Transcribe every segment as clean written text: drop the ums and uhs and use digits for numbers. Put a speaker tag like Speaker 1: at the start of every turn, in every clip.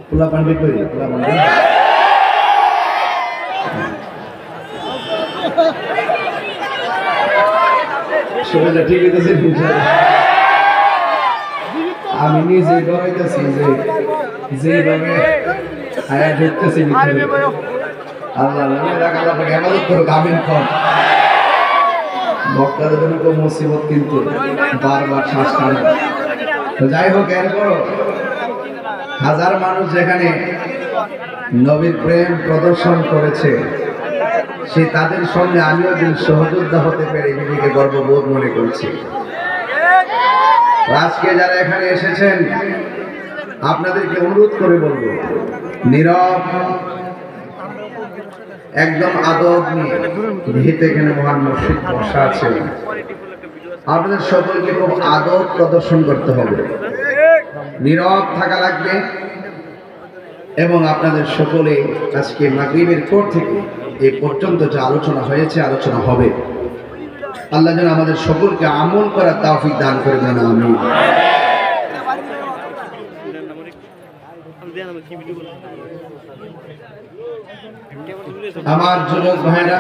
Speaker 1: পোলা পান্ডি করি পোলা পান্ডি শরীরটা ঠিক হইতেছে আমি নিজে ডরাইতেছি যে যেভাবে আয়া ঢুকতেছি আল্লাহ আপনাকে হেফাজত করুক আমিন কর বক্তাদের জন্য কোনো মুসিবত কিন্তু বারবার শ্বাস টানে তো যাই হোক এরপরও হাজার মানুষ যেখানে নবীর প্রেম প্রদর্শন করেছে সে তাদের সঙ্গে আমিও দিন সহযোদ্ধা হতে পেরে নিজেকে গর্ববোধ মনে করছি। আজকে যারা এখানে এসেছেন আপনাদেরকে অনুরোধ করে বলবো নীরব একদম আদব নিয়ে যেহেতু এখানে মহান মসজিদ বসা আছে আপনাদের সকলকে খুব আদব প্রদর্শন করতে হবে, নীরব থাকা লাগবে এবং আপনাদের সকলে আজকে মাগরিবের পর থেকে এই পর্যন্ত যে আলোচনা হয়েছে আলোচনা হবে আল্লাহ যেন আমাদের সকলকে আমল করার তৌফিক দান করে দেন আমিন। আমার যুবক ভাইরা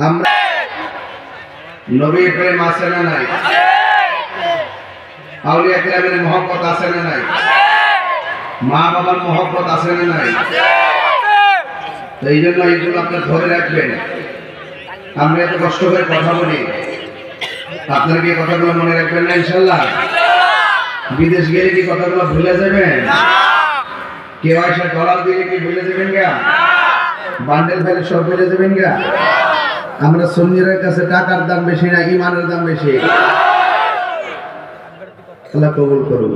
Speaker 1: আমরা নবীর প্রেম আছে না নাই? আউলিয়া কেরামের মহব্বত আছে না নাই? মা বাবার মহব্বত আছে না নাই? এই জন্য এইগুলো আপনি ধরে রাখবেন। আমরা এত কষ্ট করে কথা বলি, আপনারা কি কথাগুলো মনে রাখবেন না ইনশাল্লাহ? বিদেশ গেলে কি কথাগুলো ভুলে যাবেন? কেউ এসে ডলার দিলে কি ভুলে যাবেন গা? বান্ডেল ফেলে সব ভুলে যাবেন গা? আমরা সুন্নিদের কাছে টাকার দাম বেশি না ইমানের দাম বেশি? আল্লাহ কবুল করুন।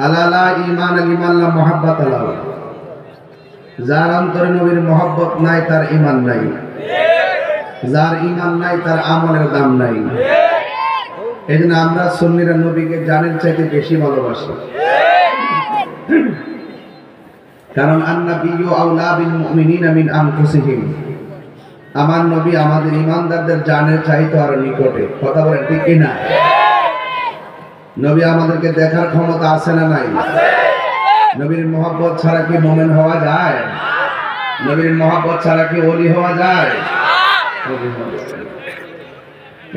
Speaker 1: আলালা ঈমান ঈমান লা মুহাব্বত আলা, যার অন্তরে নবীর মহব্বত নাই তার ঈমান নাই, যার ঈমান নাই তার আমলের দাম নাই। এজন্য আমরা সুন্নিরা নবীকে জানের চাইতে বেশি ভালোবাসি, কারণ আন-নাবিয়্যু আওলা বিল মুমিনিনা মিন আনফুসিহিম, আমার নবী আমাদের ঈমানদারদের জানের চাইতে আরো নিকটে। কথা বলেন ঠিক কি না? নবী আমাদেরকে দেখার ক্ষমতা আছে না নাই? নবীর মহব্বত ছাড়া কি মুমিন হওয়া যায়? নবীর মহব্বত ছাড়া কি ওলি হওয়া যায়?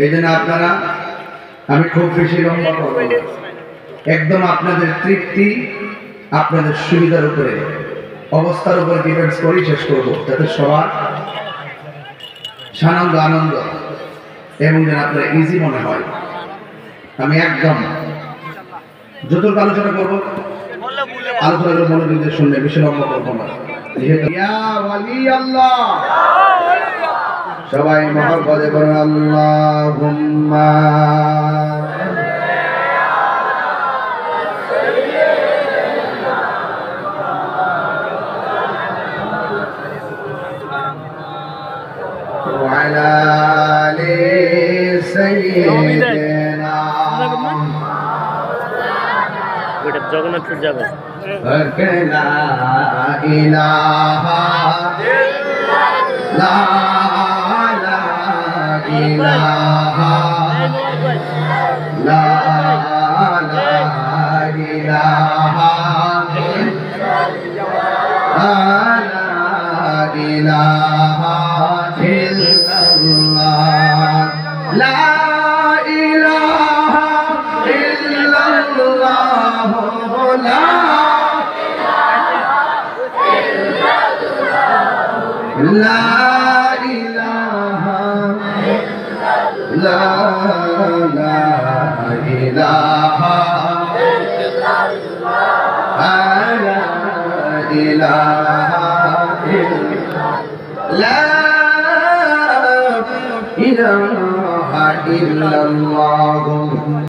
Speaker 1: এই জন্য আপনারা, আমি খুব বেশি লম্বা করব না, একদম আপনাদের তৃপ্তি আপনাদের সুবিধার উপরে অবস্থার উপরে ডিপেন্ড করে শেষ করবো, যাতে সবার সানন্দ আনন্দ এবং যেন আপনার ইজি মনে হয়। আমি একদম যতটুকু আলোচনা করবো আলোচনা মনোযোগ শুনলে বেশি লম্বা করবো না। সবাই মহব্বতে করুন আল্লাহুম্মা وعلى آل سيدنا জগন্নাথপুর যাবে লা ইলাহা লা ইলাহা লা ইলাহা ইলাহা ইল্লাল্লাহ লা ইলাহা ইল্লাল্লাহ লা ইলাহা লা ইলাহা لا إله إلا الله